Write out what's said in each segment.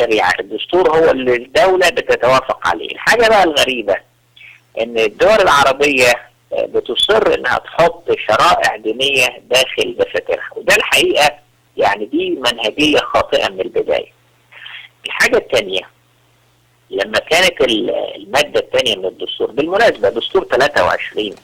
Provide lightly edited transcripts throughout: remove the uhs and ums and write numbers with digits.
الشريعة. الدستور هو اللي الدولة بتتوافق عليه. الحاجة بقى الغريبة ان الدول العربية بتصر انها تحط شرائع دينية داخل دفاترها، وده الحقيقة يعني دي منهجية خاطئة من البداية. الحاجة الثانية، لما كانت المادة الثانية من الدستور، بالمناسبة دستور 23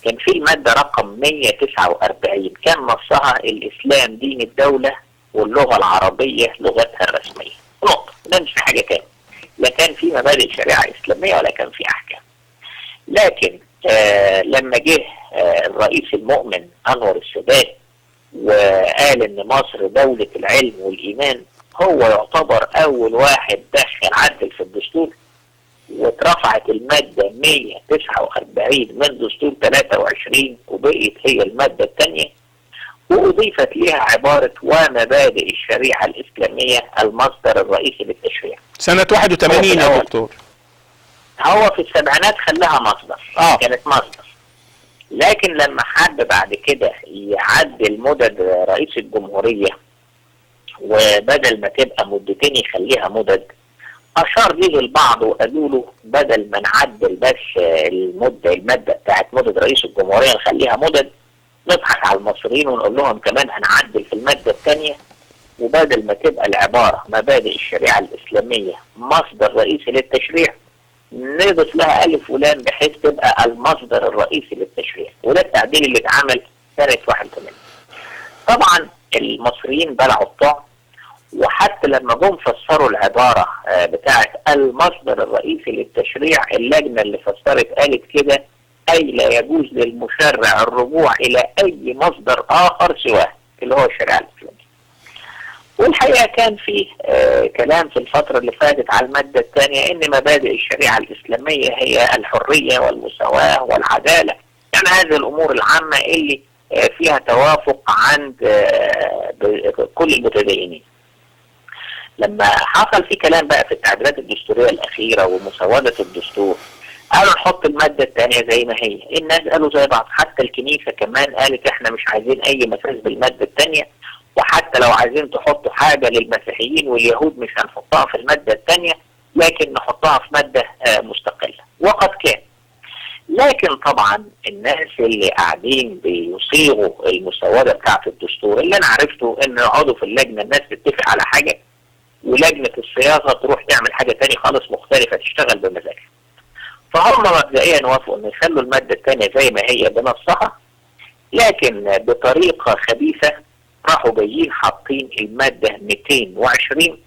كان في المادة رقم 149 كان نصها الإسلام دين الدولة واللغة العربية لغتها الرسمية، نقطة. ده مش في حاجة تانية، لا كان في مبادئ شريعة إسلامية ولا كان في أحكام. لكن لما جه الرئيس المؤمن أنور السادات وقال إن مصر دولة العلم والإيمان، هو يعتبر أول واحد دخل عدل في الدستور، واترفعت المادة 149 من دستور 23 وبقيت هي المادة الثانية، وأضيفت لها عبارة ومبادئ الشريعة الإسلامية المصدر الرئيسي للتشريع. سنة 81 يا دكتور. هو في السبعينات خلاها مصدر، كانت مصدر. لكن لما حب بعد كده يعدل مدد رئيس الجمهورية وبدل ما تبقى مدتين يخليها مدد، أشار ليه البعض وقالوا له بدل ما نعدل بس المادة بتاعت مدد رئيس الجمهورية نخليها مدد، نضحك على المصريين ونقول لهم كمان هنعدل في المادة الثانية، وبدل ما تبقى العبارة مبادئ الشريعة الإسلامية مصدر رئيسي للتشريع، نضيف لها ألف ولام بحيث تبقى المصدر الرئيسي للتشريع. وده التعديل اللي اتعمل سنة 81. طبعا المصريين بلعوا الطعم، وحتى لما جم فسروا العبارة بتاعت المصدر الرئيسي للتشريع، اللجنة اللي فسرت قالت كده أي لا يجوز للمشرع الرجوع إلى أي مصدر آخر سواه اللي هو الشريعة الإسلامية. والحقيقة كان في كلام في الفترة اللي فاتت على المادة الثانية إن مبادئ الشريعة الإسلامية هي الحرية والمساواة والعدالة، يعني هذه الأمور العامة اللي فيها توافق عند كل المتدينين. لما حصل في كلام بقى في التعديلات الدستورية الأخيرة ومسودة الدستور، قالوا نحط المادة الثانية زي ما هي. الناس قالوا زي بعض، حتى الكنيسة كمان قالت احنا مش عايزين أي مساس بالمادة الثانية، وحتى لو عايزين تحطوا حاجة للمسيحيين واليهود مش هنحطها في المادة الثانية، لكن نحطها في مادة مستقلة. وقد كان. لكن طبعا الناس اللي قاعدين بيصيغوا المسودة بتاعت الدستور، اللي انا عرفته ان يقعدوا في اللجنة الناس تتفق على حاجة، ولجنة الصياغة تروح تعمل حاجة تاني خالص مختلفة تشتغل بمزاجها. فهم مبدئيا وافقوا ان يخلوا المادة الثانية زي ما هي بنصها، لكن بطريقة خبيثة راحوا جايين حاطين المادة 220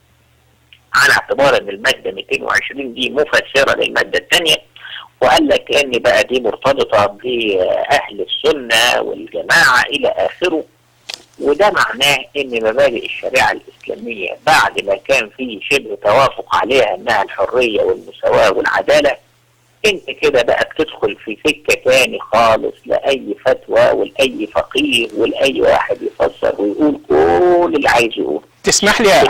على اعتبار ان المادة 220 دي مفسرة للمادة الثانية، وقال لك ان بقى دي مرتبطة بأهل السنة والجماعة الى اخره. وده معناه ان مبادئ الشريعة الاسلامية بعد ما كان في شبه توافق عليها انها الحرية والمساواة والعدالة، انت كده بقى بتدخل في سكة تاني خالص لأي فتوى ولأي فقيه ولأي واحد يفسر ويقول كل اللي عايز يقول. تسمح لي يا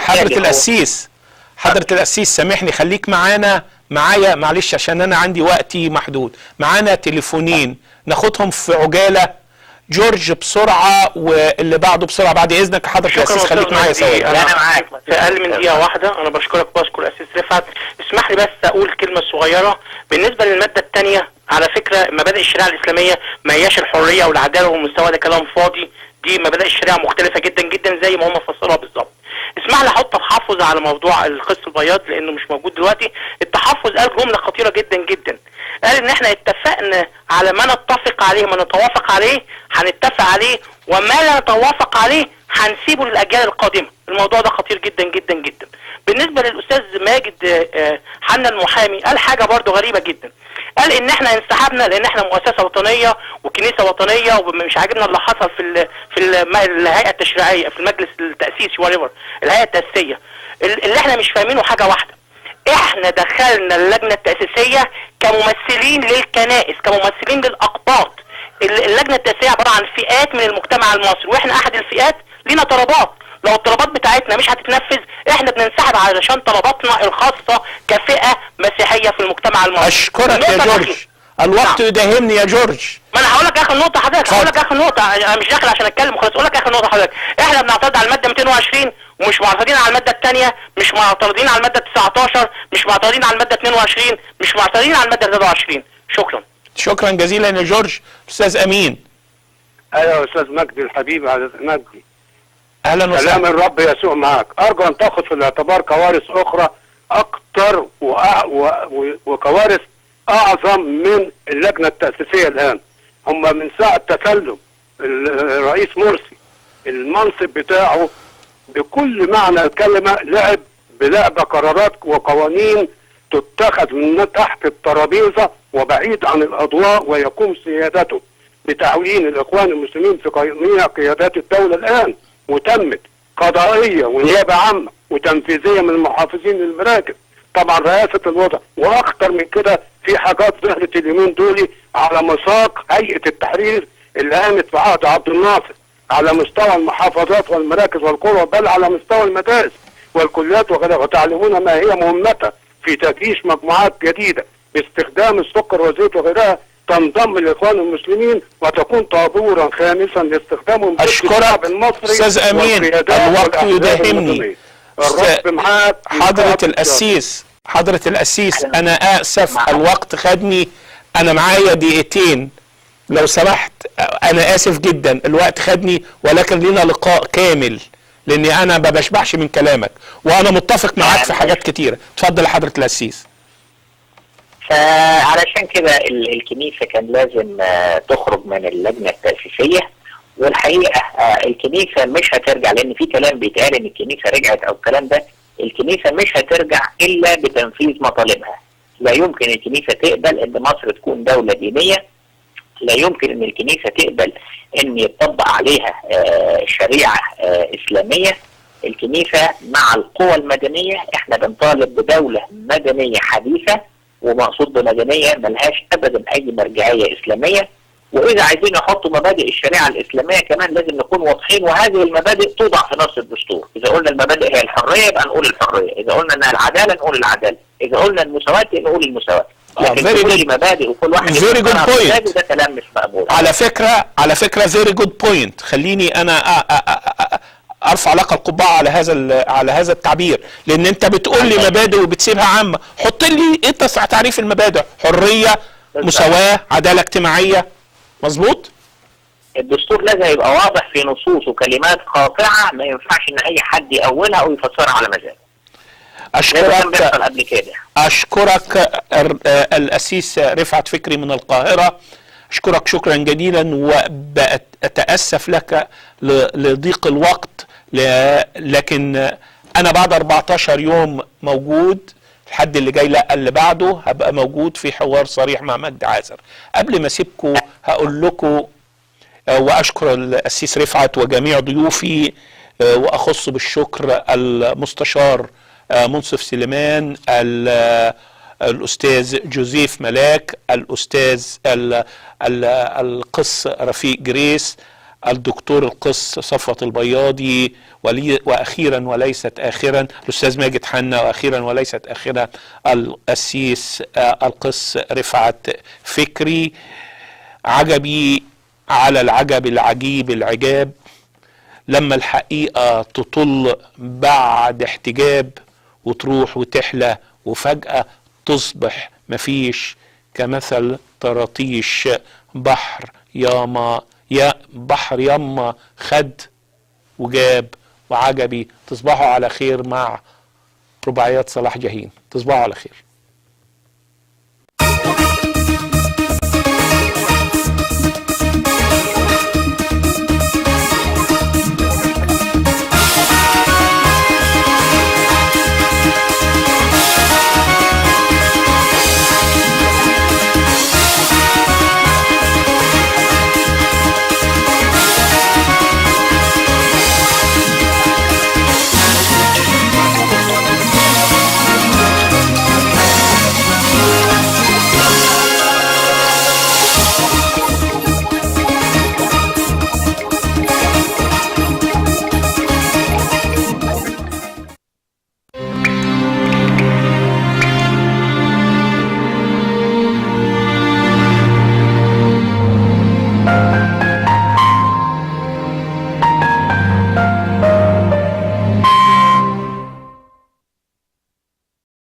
حضرة القسيس سامحني، خليك معايا معلش عشان انا عندي وقتي محدود. معانا تليفونين ناخدهم في عجالة. جورج بسرعة واللي بعده بسرعة بعد اذنك حضرة القسيس، خليك معايا سوا. انا معاك في اقل من دقيقة واحدة. انا بشكرك وبشكر القسيس رفعت. اسمح لي بس اقول كلمة صغيرة بالنسبة للمادة الثانية. على فكرة مبادئ الشريعة الاسلامية ما هياش الحرية والعدالة والمساواة، ده كلام فاضي. دي مبادئ الشريعة مختلفة جدا جدا زي ما هم فسروها بالظبط. اسمح لي احط تحفظ على موضوع القس البياض لانه مش موجود دلوقتي. التحفظ قال جملة خطيرة جدا جدا، قال ان احنا اتفقنا على ما نتفق عليه، ما نتوافق عليه هنتفق عليه، وما لا نتوافق عليه هنسيبه للاجيال القادمة. الموضوع ده خطير جدا جدا جدا. بالنسبة للاستاذ ماجد حنا المحامي قال حاجة برضو غريبة جدا، قال ان احنا انسحبنا لان احنا مؤسسة وطنية وكنيسة وطنية ومش عاجبنا اللي حصل في الهيئة التشريعية في المجلس التأسيسي الهيئة التأسيسية. اللي احنا مش فاهمينه حاجة واحدة، احنا دخلنا اللجنة التأسيسية كممثلين للكنائس، كممثلين للأقباط. اللجنة التأسيسية عبارة عن فئات من المجتمع المصري، واحنا احد الفئات لينا طلبات. لو الطلبات بتاعتنا مش هتتنفذ احنا بننسحب علشان طلباتنا الخاصة كفئة مسيحية في المجتمع المصري. اشكرك يا جورج، الوقت يداهمني يا جورج. ما انا هقول لك اخر نقطه حضرتك، هقول لك اخر نقطه، انا مش داخل عشان اتكلم خلاص، اقول لك اخر نقطه حضرتك. احنا بنعترض على الماده 220 ومش معترضين على الماده الثانيه، مش معترضين على الماده 19، مش معترضين على الماده 22، مش معترضين على الماده 23. شكرا. شكرا جزيلا يا جورج. استاذ امين. ايوه يا استاذ مجدي الحبيب عزيز مجدي. اهلا وسهلا. كلام الرب يسوع معك. ارجو ان تاخذ في الاعتبار كوارث اخرى اكثر وكوارث اعظم من اللجنه التاسيسيه الان. هم من ساعه تسلم الرئيس مرسي المنصب بتاعه بكل معنى الكلمه لعب بلعب قرارات وقوانين تتخذ من تحت الترابيزه وبعيد عن الاضواء، ويقوم سيادته بتعوين الاخوان المسلمين في جميع قيادات الدوله الان، وتمت قضائيه ونيابه عامه وتنفيذيه من المحافظين للمراكز، طبعا رئاسه الوضع، واخطر من كده في حاجات ظهرت اليومين دول على مساق هيئه التحرير اللي قامت في عهد عبد الناصر على مستوى المحافظات والمراكز والقرى، بل على مستوى المدارس والكليات وغيرها، وتعلمون ما هي مهمتها في تجيش مجموعات جديده باستخدام السكر والزيت وغيرها تنضم للاخوان المسلمين وتكون طابورا خامسا لاستخدامهم ضد الشعب المصري. استاذ امين الوقت يداهمني. الرب معاك. حضرة القسيس انا اسف الوقت خدني، انا معايا دقيقتين لو سمحت، انا اسف جدا الوقت خدني، ولكن لينا لقاء كامل لاني انا ما بشبعش من كلامك وانا متفق معاك في حاجات كتيرة. اتفضل حضرة القسيس. فعلشان كده الكنيسة كان لازم تخرج من اللجنة التأسيسية، والحقيقة الكنيسة مش هترجع، لأن في كلام بيتقال إن الكنيسة رجعت أو الكلام ده. الكنيسة مش هترجع إلا بتنفيذ مطالبها. لا يمكن الكنيسة تقبل إن مصر تكون دولة دينية، لا يمكن إن الكنيسة تقبل إن يطبق عليها شريعة إسلامية. الكنيسة مع القوى المدنية، إحنا بنطالب بدولة مدنية حديثة، ومقصود بمدنية ملهاش ابدا اي مرجعية اسلامية. واذا عايزين يحطوا مبادئ الشريعة الاسلامية كمان لازم نكون واضحين، وهذه المبادئ توضع في نص الدستور. اذا قلنا المبادئ هي الحرية يبقى نقول الحرية، اذا قلنا انها العدالة نقول العدالة، اذا قلنا المساواة نقول المساواة. لكن كل مبادئ وكل واحد ده كلام مش مقبول. على فكرة very good point. خليني انا ارفع لك القبعه على هذا التعبير، لان انت بتقول لي مبادئ وبتسيبها عامه. حط لي انت تعريف المبادئ: حريه، مساواه، عداله اجتماعيه. مظبوط. الدستور لازم يبقى واضح في نصوص وكلمات قاطعه، ما ينفعش ان اي حد يأولها او يفسرها على مزاجه. اشكرك القسيس رفعت فكري من القاهره. اشكرك شكرا جزيلا، واتاسف لك لضيق الوقت، لكن انا بعد 14 يوم موجود، الحد اللي جاي لا اللي بعده هبقى موجود في حوار صريح مع مجدي عازر. قبل ما اسيبكم هقول لكم واشكر القسيس رفعت وجميع ضيوفي، واخص بالشكر المستشار منصف سليمان، الأستاذ جوزيف ملاك، الأستاذ القس رفيق جريس، الدكتور القس صفوت البياضي، وأخيرا وليست آخرا الأستاذ ماجد حنا، وأخيرا وليست آخرا القسيس القس رفعت فكري. عجبي على العجب العجيب العجاب لما الحقيقة تطل بعد احتجاب وتروح وتحلى وفجأة تصبح مفيش، كمثل طراطيش بحر ياما خد وجاب. وعجبي. تصبحوا على خير مع رباعيات صلاح جاهين. تصبحوا على خير.